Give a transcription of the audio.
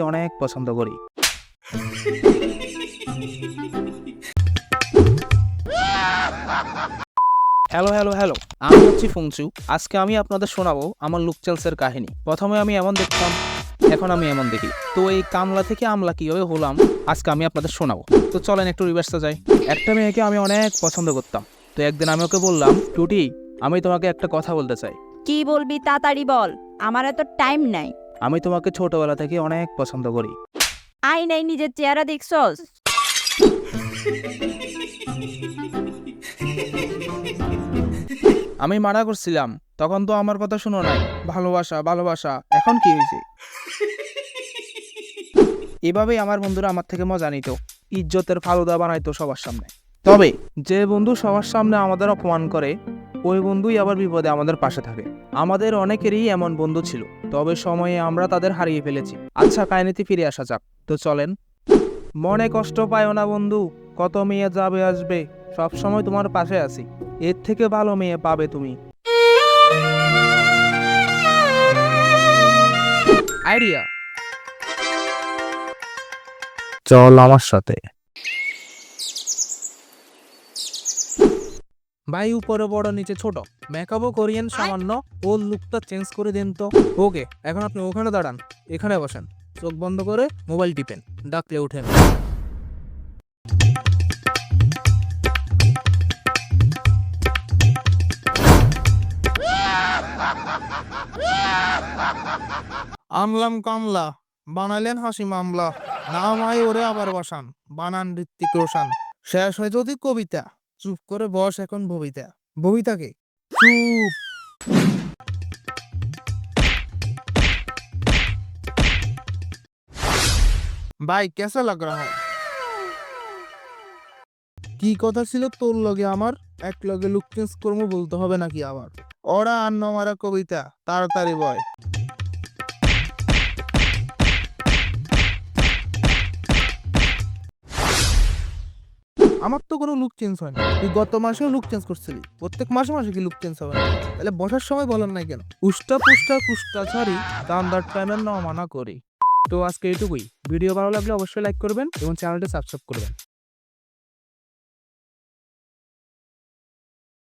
অনেক পছন্দ করি। হ্যালো হ্যালো হ্যালো, আমি হচ্ছি ফুংচু। আজকে আমি আপনাদের শোনাবো আমার লুকচেন্সের কাহিনী। প্রথমে আমি এমন দেখতাম, এখন আমি এমন দেখি। তো এই কামলা থেকে আমলা কিভাবে হলাম আজকে আমি আপনাদের শোনাবো। তো চলেন একটু রিভার্সে যাই। একটা মেয়েকে আমি অনেক পছন্দ করতাম। তো একদিন আমি ওকে বললাম, টুটি, আমি তোমাকে একটা কথা বলতে চাই। কি বলবি তাড়াতাড়ি বল, আমার এত টাইম নাই। আমি তোমাকে ছোটবেলা থেকে অনেক পছন্দ করি। আই নাই নিজের চেহারা দেখছস? আমি মানা করছিলাম, তখন তো আমার কথা শুনো নাই। ভালোবাসা ভালোবাসা, এখন কি হয়েছে? এভাবেই আমার বন্ধুরা আমার থেকে মজা নিত, ইজ্জতের ফালুদা বানাইতো সবার সামনে। তবে যে বন্ধু সবার সামনে আমাদের অপমান করে, ওই বন্ধুই আবার বিপদে আমাদের পাশে থাকে। আমাদের অনেকেরই এমন বন্ধু ছিল, তবে সময়ে আমরা তাদের হারিয়ে ফেলেছি। আচ্ছা, কাহিনীতে ফিরে আসা যাক। তো চলেন। মনে কষ্ট পায়ও না বন্ধু, কত মেয়ে যাবে আসবে, সব সময় তোমার পাশে আছি। এর থেকে ভালো মেয়ে পাবে তুমি। আইডিয়া, চল আমার সাথে। ভাই উপরে বড় নিচে ছোট, মেকআপও করিয়েন সামান্য, ওর লুকটা চেঞ্জ করে দেন তো। ওকে, এখন আপনি ওখানে দাঁড়ান, এখানে বসেন, চোখ বন্ধ করে মোবাইল টিপেন, ডাকলে উঠেন। আনলাম কামলা, বানালেন হাসি মামলা, নাম আয় ওরে আবার বসান, বানান ঋত্বিক রোশন। শেষ হয় যদি কবিতা, চুপ করে বস এখন ববিতা। ববিতাকে চুপ। ভাই কেসা লাগ রহা হ্যায়? কি কথা ছিল তোর লগে আমার? এক লগে লুক চেঞ্জ করবো বলতে হবে নাকি আবার? ওরা আর নমারা কবিতা, তাড়াতাড়ি বয়। আমার তো কোনো লুক চেঞ্জ হয় না। তুই গত মাসেও লুক চেঞ্জ করছিলি, প্রত্যেক মাসে মাসে কি লুক চেঞ্জ হবে না? তাহলে বসার সময় বলেন নাই কেন? উষ্টা পুষ্টা কুষ্টা ছাড়ি, দান্দার টাইমের ন মানা করি। তো আজকে এইটুকুই। ভিডিও ভালো লাগলে অবশ্যই লাইক করবেন এবং চ্যানেলটি সাবস্ক্রাইব করবেন।